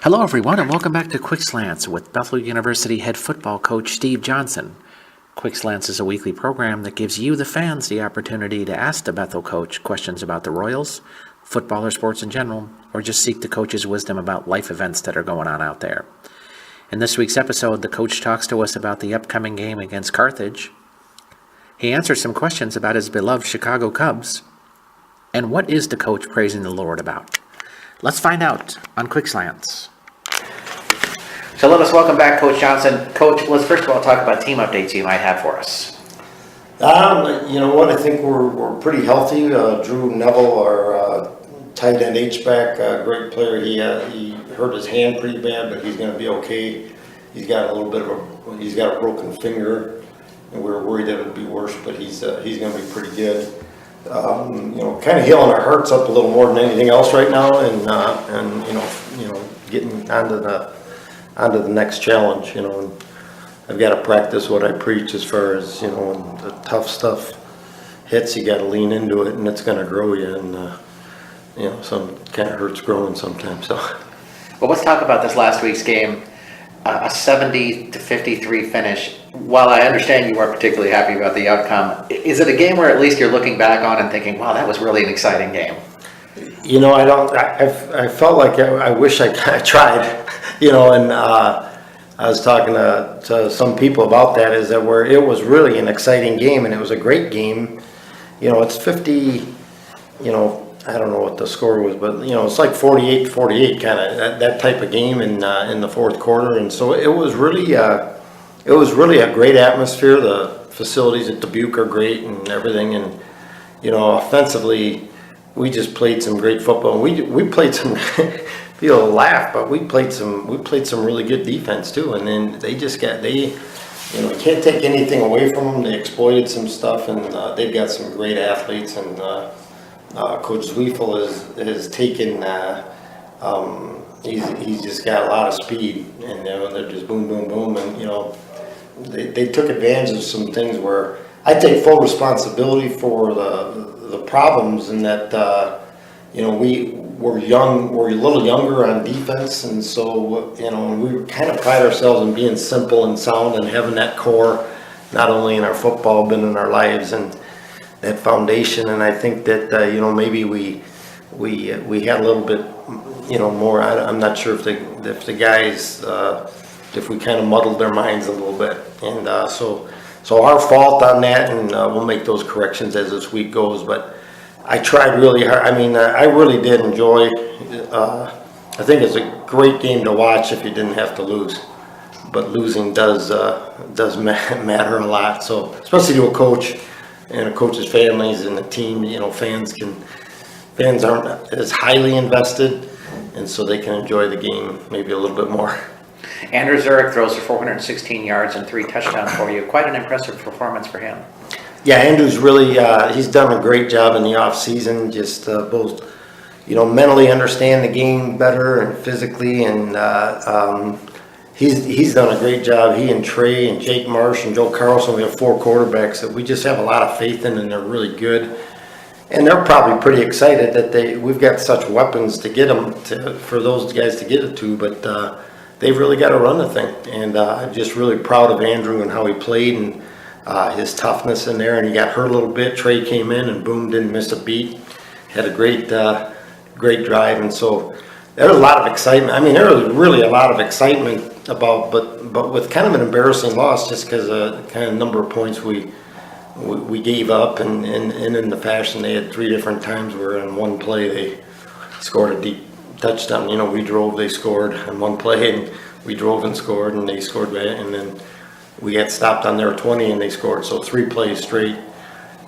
Hello, everyone, and welcome back to Quick Slants with Bethel University head football coach Steve Johnson. Quick Slants is a weekly program that gives you, the fans, the opportunity to ask the Bethel coach questions about the Royals, football or sports in general, or just seek the coach's wisdom about life events that are going on out there. In this week's episode, the coach talks to us about the upcoming game against Carthage. He answers some questions about his beloved Chicago Cubs. And what is the coach praising the Lord about? Let's find out on Quick Slants. So let us welcome back Coach Johnson. Coach, let's first of all talk about team updates you might have for us. You know what? I think we're pretty healthy. Drew Neville, our tight end H-back, great player. He hurt his hand pretty bad, but he's going to be okay. He's got he's got a broken finger, and we were worried that it would be worse, but he's going to be pretty good. Kind of healing our hearts up a little more than anything else right now, and getting onto the next challenge. And I've got to practice what I preach as far as when the tough stuff hits, you got to lean into it, and it's going to grow you. And some kind of hurts growing sometimes. So, well, let's talk about this last week's game. A 70-53 finish. While I understand you weren't particularly happy about the outcome, is it a game where at least you're looking back on and thinking, wow, that was really an exciting game? I felt like I wish I tried, and I was talking to some people about that, is that where it was really an exciting game, and it was a great game. It's 50, I don't know what the score was, but it's like 48-48 kind of that type of game in the fourth quarter, and so it was really a great atmosphere. The facilities at Dubuque are great and everything, and offensively we just played some great football. We played some people laugh, but we played some really good defense too, and then they you can't take anything away from them. They exploited some stuff, and they've got some great athletes, and Coach Zwiefel has taken. He's just got a lot of speed, and they're just boom, boom, boom, and they took advantage of some things where I take full responsibility for the problems, and that we're a little younger on defense, and so we kind of pride ourselves in being simple and sound and having that core, not only in our football but in our lives, and that foundation. And I think that maybe we had a little bit more. I'm not sure if the guys if we kind of muddled their minds a little bit, and so our fault on that, and we'll make those corrections as this week goes. But I tried really hard. I mean, I really did enjoy. I think it's a great game to watch if you didn't have to lose, but losing does matter a lot. So especially to a coach and a coach's families and the team, fans aren't as highly invested, and so they can enjoy the game maybe a little bit more. Andrew Zurich throws for 416 yards and 3 touchdowns for you. Quite an impressive performance for him. Yeah, Andrew's really he's done a great job in the off season, just both mentally understand the game better and physically, and he's done a great job. He and Trey and Jake Marsh and Joe Carlson, we have 4 quarterbacks that we just have a lot of faith in, and they're really good. And they're probably pretty excited that we've got such weapons to get them for those guys to get it to, but they've really got to run the thing. And I'm just really proud of Andrew and how he played, and his toughness in there. And he got hurt a little bit. Trey came in and boom, didn't miss a beat. Had a great drive, and so there was a lot of excitement. I mean, there was really a lot of excitement about, but with kind of an embarrassing loss, just because of kind of number of points we gave up, and in the fashion they had 3 different times where in one play they scored a deep touchdown. We drove, they scored on one play, and we drove and scored, and they scored back, and then we got stopped on their 20 and they scored. So 3 plays straight,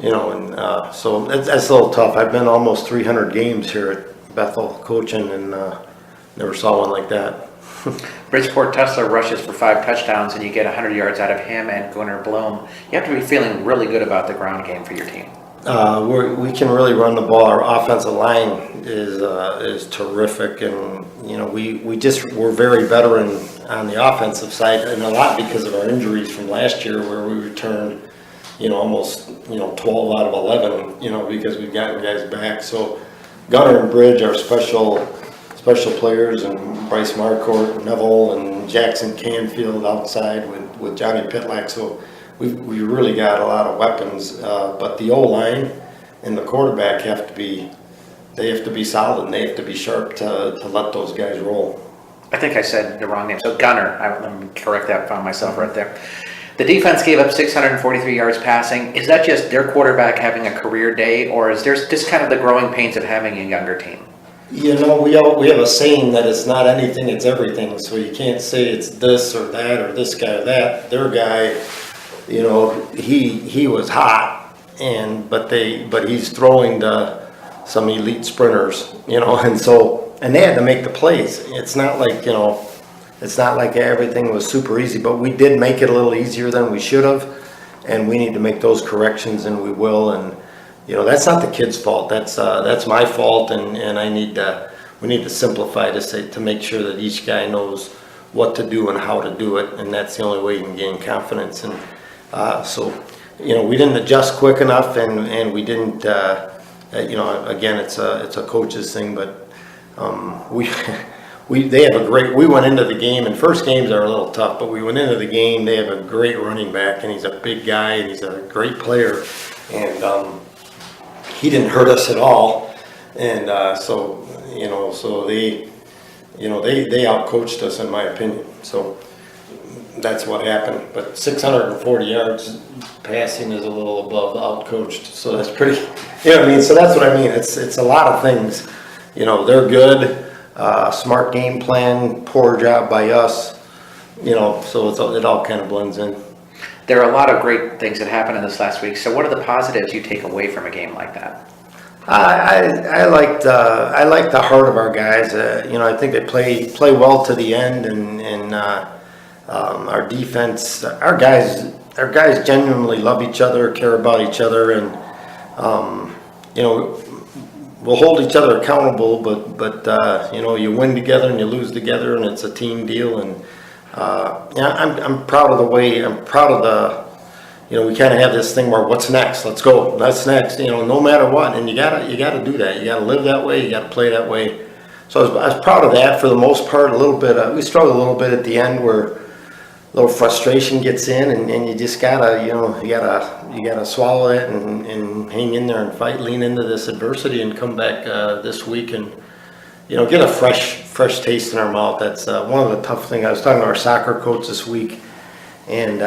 and so that's a little tough. I've been almost 300 games here at Bethel coaching, and never saw one like that. Bridgeport Tussler rushes for 5 touchdowns, and you get 100 yards out of him and Gunnar Bloom. You have to be feeling really good about the ground game for your team. We can really run the ball. Our offensive line is terrific, and we're very veteran on the offensive side, and a lot because of our injuries from last year, where we returned almost 12 out of 11 because we've gotten guys back. So Gunnar and Bridge, our special special players, and Bryce Marcourt, Neville, and Jackson Canfield outside with Johnny Pitlack. So we really got a lot of weapons, but the O-line and the quarterback have to be solid, and they have to be sharp to let those guys roll. I think I said the wrong name. So Gunner, let me correct that, found myself right there. The defense gave up 643 yards passing. Is that just their quarterback having a career day, or is there just kind of the growing pains of having a younger team? You know, we have a saying that it's not anything, it's everything. So you can't say it's this or that or this guy or that. Their guy, you know, he was hot, but he's throwing to some elite sprinters, you know, and they had to make the plays. It's not like, you know, it's not like everything was super easy, but we did make it a little easier than we should have, and we need to make those corrections, and we will. And you know, that's not the kids' fault. That's my fault, and we need to simplify to make sure that each guy knows what to do and how to do it, and that's the only way you can gain confidence. And so, you know, we didn't adjust quick enough, and we didn't. You know, again, it's a coach's thing, but they have a great. We went into the game, and first games are a little tough, but we went into the game. They have a great running back, and he's a big guy, and he's a great player, and he didn't hurt us at all. And so you know, they outcoached us, in my opinion. So that's what happened. But 640 yards passing is a little above outcoached, so that's pretty. You know what I mean? So that's what I mean. It's a lot of things. You know, they're good. Smart game plan, poor job by us, you know, so it all kind of blends in. There are a lot of great things that happened in this last week. So what are the positives you take away from a game like that? I liked the heart of our guys. You know, I think they play well to the end, and our defense, our guys genuinely love each other, care about each other, and you know, we'll hold each other accountable, but you know, you win together and you lose together, and it's a team deal. And yeah, I'm proud of the way. I'm proud of the. You know, we kind of have this thing where what's next? Let's go. That's next. You know, no matter what, and you gotta do that. You gotta live that way. You gotta play that way. So I was proud of that for the most part. A little bit. We struggled a little bit at the end where a little frustration gets in, and you just gotta, you know, you gotta swallow it and hang in there and fight, lean into this adversity, and come back this week and, you know, get a fresh taste in our mouth. That's one of the tough things. I was talking to our soccer coach this week, and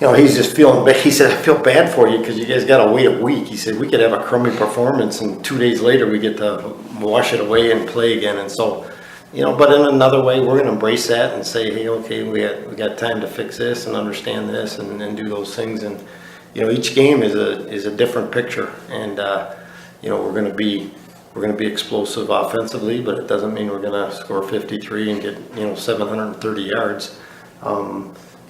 you know, he's just feeling bad. He said, I feel bad for you because you guys got to wait a week. He said, we could have a crummy performance, and 2 days later we get to wash it away and play again. And so, you know, but in another way, we're going to embrace that and say, hey, okay, we got time to fix this and understand this and do those things. And, you know, each game is a different picture. And, you know, we're going to be explosive offensively, but it doesn't mean we're going to score 53 and get, you know, 730 yards.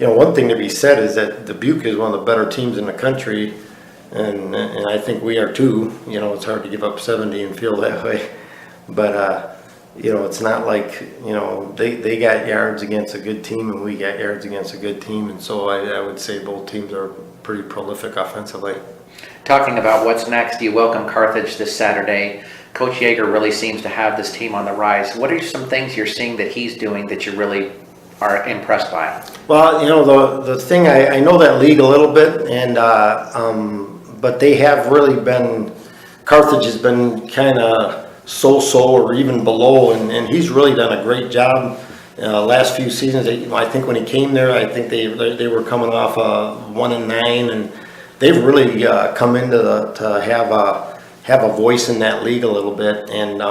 You know, one thing to be said is that Dubuque is one of the better teams in the country, and I think we are too. You know, it's hard to give up 70 and feel that way, but you know, it's not like, you know, they got yards against a good team and we got yards against a good team, and so I would say both teams are pretty prolific offensively. Talking about what's next, you welcome Carthage this Saturday. Coach Yeager really seems to have this team on the rise. What are some things you're seeing that he's doing that you really are impressed by? Well, you know, the thing, I know that league a little bit, and but they have really been, Carthage has been kind of so-so or even below, and he's really done a great job last few seasons. I think when he came there, I think they were coming off 1-9, and they've really come into to have a voice in that league a little bit, and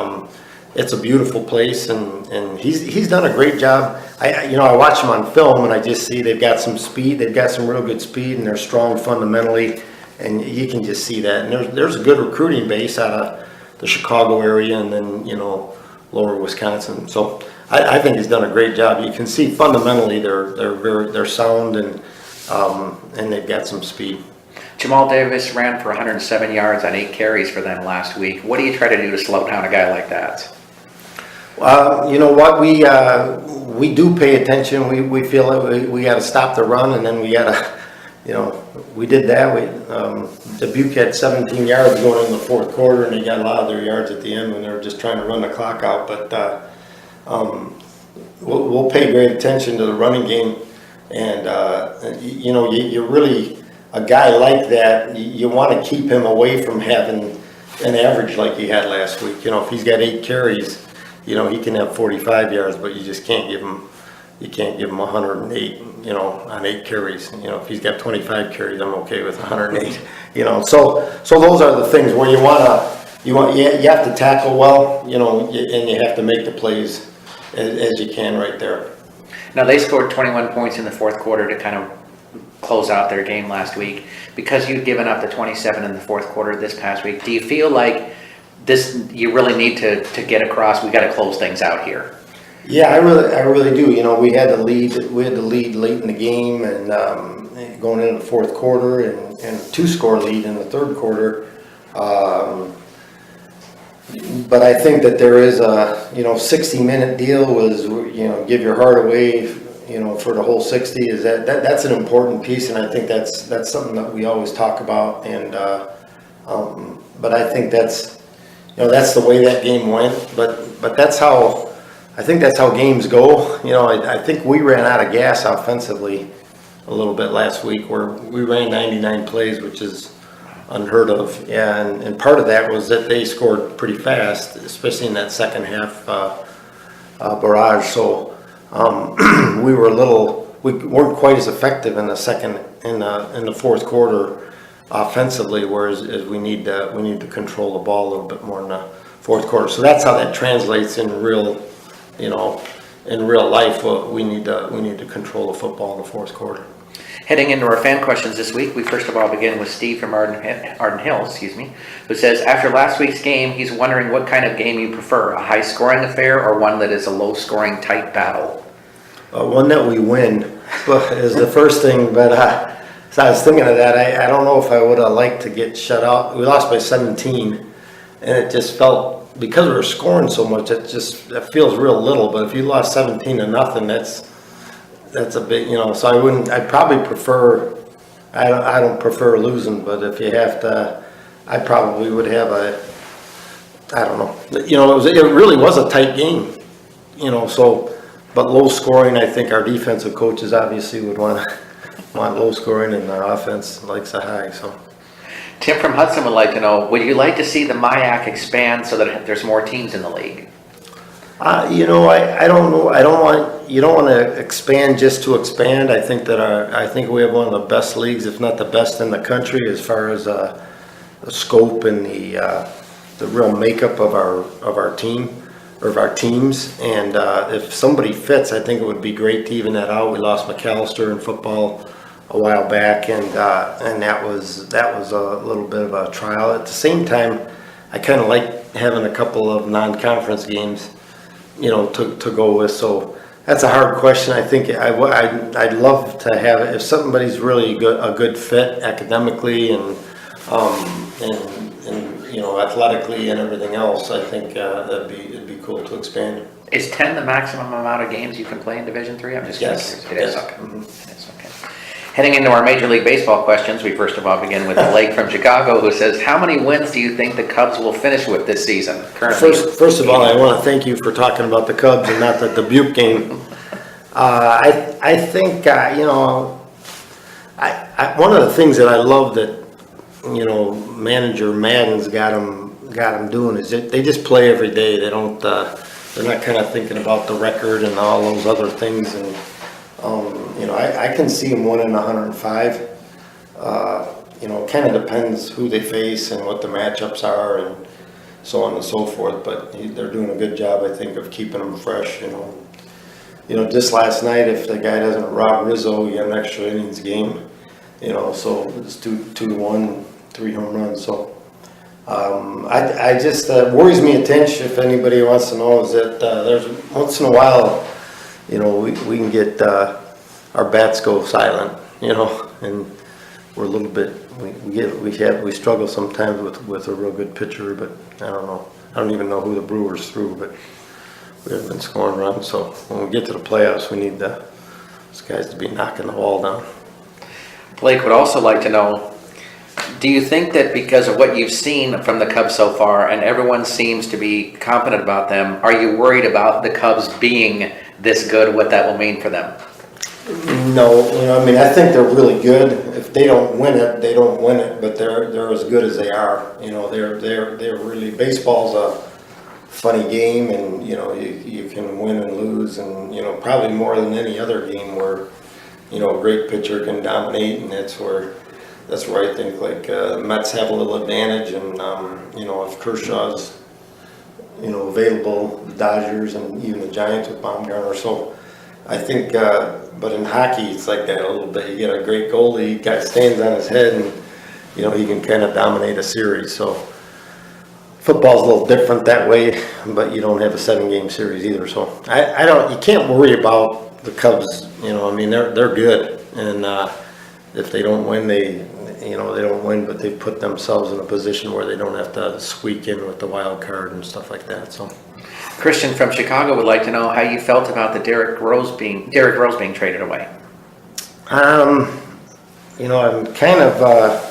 it's a beautiful place, and he's done a great job. I watch them on film, and I just see they've got some speed. They've got some real good speed, and they're strong fundamentally, and you can just see that. And there's a good recruiting base out of the Chicago area, and then, you know, lower Wisconsin. So I think he's done a great job. You can see fundamentally they're sound, and they've got some speed. Jamal Davis ran for 107 yards on 8 carries for them last week. What do you try to do to slow down a guy like that? You know what, we do pay attention. We feel that we got to stop the run, and then we got to, we did that. Dubuque had 17 yards going in the fourth quarter, and they got a lot of their yards at the end when they were just trying to run the clock out. But we'll pay great attention to the running game, and you really, a guy like that, you want to keep him away from having an average like he had last week. If he's got 8 carries, he can have 45 yards, but you just can't give him. You can't give him 108, on 8 carries. If he's got 25 carries, I'm okay with 108. So those are the things where you have to tackle well, and you have to make the plays as you can right there. Now, they scored 21 points in the fourth quarter to kind of close out their game last week. Because you'd given up the 27 in the fourth quarter this past week, do you feel like you really need to get across, we got to close things out here? Yeah, I really do. We had the lead late in the game, and going into the fourth quarter, and a 2-score lead in the third quarter. But I think that there is a 60-minute deal was give your heart away for the whole 60. Is that's an important piece, and I think that's something that we always talk about. And but I think that's the way that game went. But that's how. I think that's how games go. I think we ran out of gas offensively a little bit last week, where we ran 99 plays, which is unheard of. Yeah, and part of that was that they scored pretty fast, especially in that second half barrage. So we weren't quite as effective in the fourth quarter offensively, whereas we need to control the ball a little bit more in the fourth quarter. So that's how that translates in real. In real life, we need to control the football in the fourth quarter. Heading into our fan questions this week, we first of all begin with Steve from Arden Hills, who says, after last week's game, he's wondering what kind of game you prefer, a high-scoring affair or one that is a low-scoring tight battle? One that we win is the first thing, but so I was thinking of that. I don't know if I would have liked to get shut out. We lost by 17, and it just felt, because we were scoring so much, it feels real little. But if you lost 17-0, that's a big, so I'd probably prefer, I don't prefer losing, but if you have to, I probably would have I don't know. It really was a tight game, so, but low scoring, I think our defensive coaches obviously would want low scoring, and our offense likes a high, so. Tim from Hudson would like to know, would you like to see the MIAC expand so that there's more teams in the league? I don't know. You don't want to expand just to expand. I think we have one of the best leagues, if not the best in the country, as far as the scope and the real makeup of our team, or of our teams. And if somebody fits, I think it would be great to even that out. We lost McAllister in football a while back, and that was a little bit of a trial. At the same time, I kind of like having a couple of non-conference games, to go with. So that's a hard question. I think I'd love to have it if somebody's really a good fit academically and athletically and everything else. I think it'd be cool to expand. Is 10 the maximum amount of games you can play in Division III? I'm just curious. It is okay. Mm-hmm. It is okay. Heading into our Major League Baseball questions, we first of all begin with Blake from Chicago, who says, how many wins do you think the Cubs will finish with this season? Currently, First of all, I want to thank you for talking about the Cubs and not the Dubuque game. I think, one of the things that I love that, manager Madden's got them doing is that they just play every day. They don't, they're not kind of thinking about the record and all those other things. And, I can see them winning 105. It kind of depends who they face and what the matchups are and so on and so forth. But they're doing a good job, I think, of keeping them fresh. Just last night, if the guy doesn't rob Rizzo, you get an extra innings game. So it's 2-1, 3 home runs. So I just worries me a tinge. If anybody wants to know, is that there's once in a while, we can get our bats go silent, and we're a little bit we struggle sometimes with a real good pitcher, but I don't know. I don't even know who the Brewers threw, but we haven't been scoring runs. So when we get to the playoffs, we need those guys to be knocking the ball down. Blake would also like to know, do you think that because of what you've seen from the Cubs so far, and everyone seems to be confident about them, are you worried about the Cubs being this good, what that will mean for them? No, I think they're really good. If they don't win it, they don't win it, but they're as good as they are. They're really, baseball's a funny game, and you can win and lose, and probably more than any other game where a great pitcher can dominate, and that's where I think Mets have a little advantage, and if Kershaw's available, the Dodgers and even the Giants with Baumgartner. So I think, but in hockey it's like that a little bit. You get a great goalie, guy stands on his head, and he can kind of dominate a series. So football's a little different that way, but you don't have a 7-game series either. So you can't worry about the Cubs. They're good, and if they don't win, they don't win, but they put themselves in a position where they don't have to squeak in with the wild card and stuff like that. So Christian from Chicago would like to know how you felt about the Derrick Rose being traded away. I'm kind of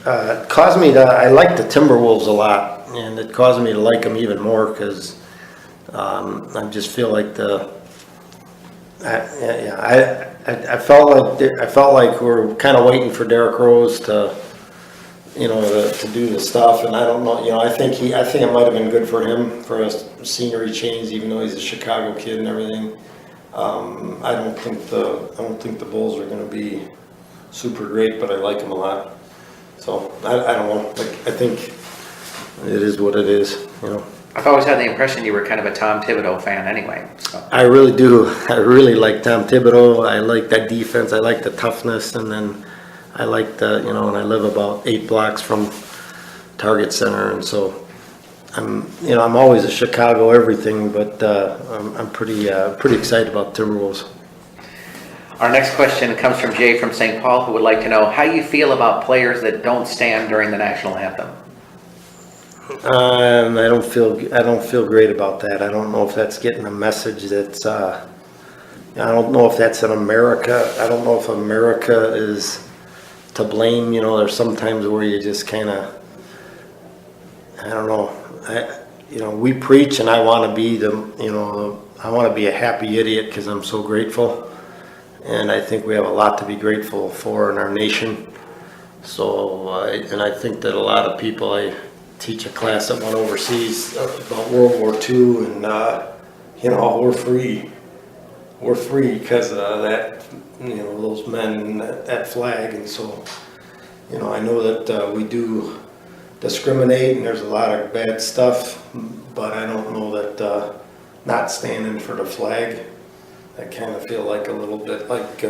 it caused me to. I like the Timberwolves a lot, and it caused me to like them even more because I just feel like I felt like we're kind of waiting for Derrick Rose to do the stuff, and I don't know. I think it might have been good for him for a scenery change, even though he's a Chicago kid and everything. I don't think the Bulls are going to be super great, but I like them a lot. So I don't know. I think it is what it is. I've always had the impression you were kind of a Tom Thibodeau fan anyway. So. I really do. I really like Tom Thibodeau. I like that defense. I like the toughness, and then I like and I live about 8 blocks from Target Center, and so I'm always a Chicago everything, but I'm pretty excited about Timberwolves. Our next question comes from Jay from St. Paul, who would like to know how you feel about players that don't stand during the national anthem. I don't feel great about that. I don't know if that's getting a message that's. I don't know if that's in America. I don't know if America is to blame. There's some times where you just kind of. I don't know. We preach, and I want to be I want to be a happy idiot because I'm so grateful, and I think we have a lot to be grateful for in our nation. So, and I think that a lot of people. I teach a class that went overseas about World War II, and we're free. We're free because of that, those men, that flag, and so, I know that we do discriminate, and there's a lot of bad stuff, but I don't know that not standing for the flag, I kind of feel like a little bit like,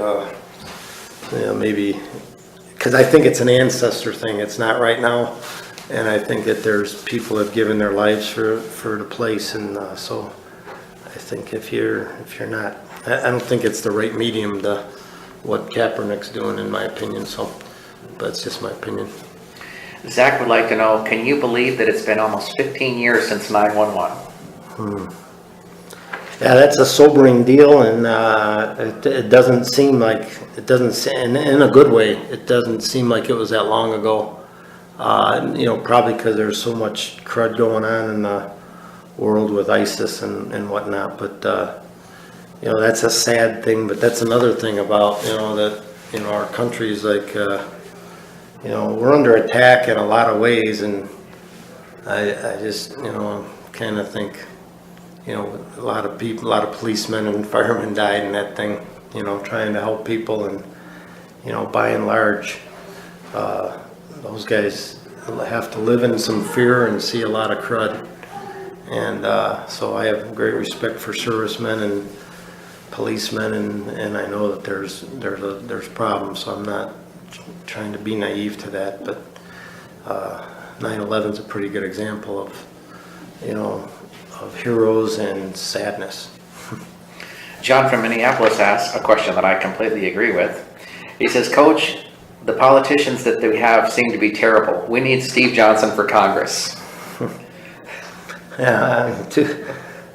maybe, because I think it's an ancestor thing. It's not right now. And I think that there's people that have given their lives for the place, and so I think if you're not, I don't think it's the right medium to what Kaepernick's doing, in my opinion. So, but it's just my opinion. Zach would like to know, can you believe that it's been almost 15 years since 9/11? Yeah, that's a sobering deal, and it doesn't seem like in a good way. It doesn't seem like it was that long ago. Probably because there's so much crud going on in the world with ISIS and whatnot. But, that's a sad thing. But that's another thing about, that, our country is like, we're under attack in a lot of ways. And I just, kind of think, a lot of people, a lot of policemen and firemen died in that thing, trying to help people. And, by and large, those guys have to live in some fear and see a lot of crud. And so I have great respect for servicemen and policemen, and I know that there's problems, so I'm not trying to be naive to that, but 9/11 is a pretty good example of heroes and sadness. John from Minneapolis asks a question that I completely agree with. He says, Coach, the politicians that we have seem to be terrible. We need Steve Johnson for Congress. Yeah,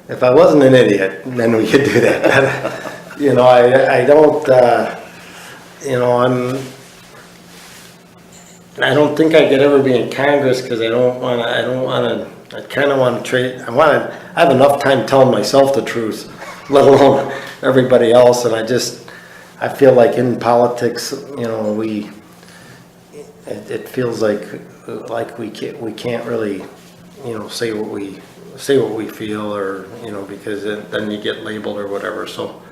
if I wasn't an idiot, then we could do that. I don't. you know, I don't think I could ever be in Congress because I kind of want to trade, I have enough time telling myself the truth, let alone everybody else. And I feel like in politics, you know, it feels like we can't really, you know, say what we feel, or, you know, because then you get labeled or whatever. So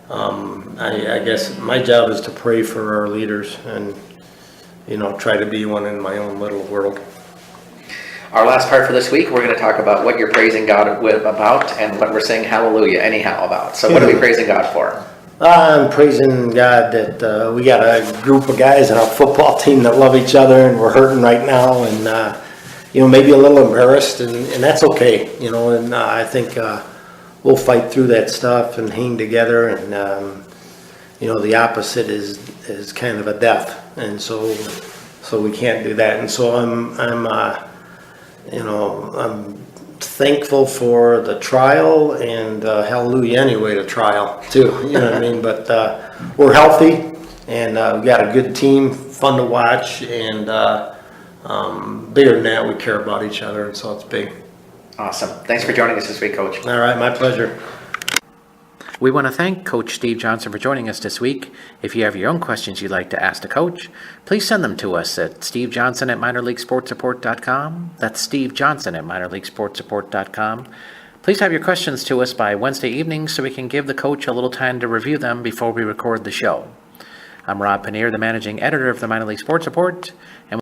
I guess my job is to pray for our leaders and, you know, try to be one in my own little world. Our last part for this week, we're going to talk about what you're praising God about and what we're saying hallelujah anyhow about. So what are we praising God for? I'm praising God that we got a group of guys in our football team that love each other, and we're hurting right now, and you know, maybe a little embarrassed, and that's okay, you know. And I think we'll fight through that stuff and hang together. And you know, the opposite is kind of a death, and so we can't do that. And so I'm thankful for the trial, and hallelujah anyway, the trial too, you know what I mean? But we're healthy, and we got a good team, fun to watch, and bigger than that, we care about each other, and so it's big. Awesome. Thanks for joining us this week, Coach. All right, my pleasure. We want to thank Coach Steve Johnson for joining us this week. If you have your own questions you'd like to ask the coach, please send them to us at stevejohnson@minorleaguesportsupport.com. That's stevejohnson@minorleaguesportsupport.com. Please have your questions to us by Wednesday evening so we can give the coach a little time to review them before we record the show. I'm Rob Pannier, the managing editor of the Minor League Sports Report, and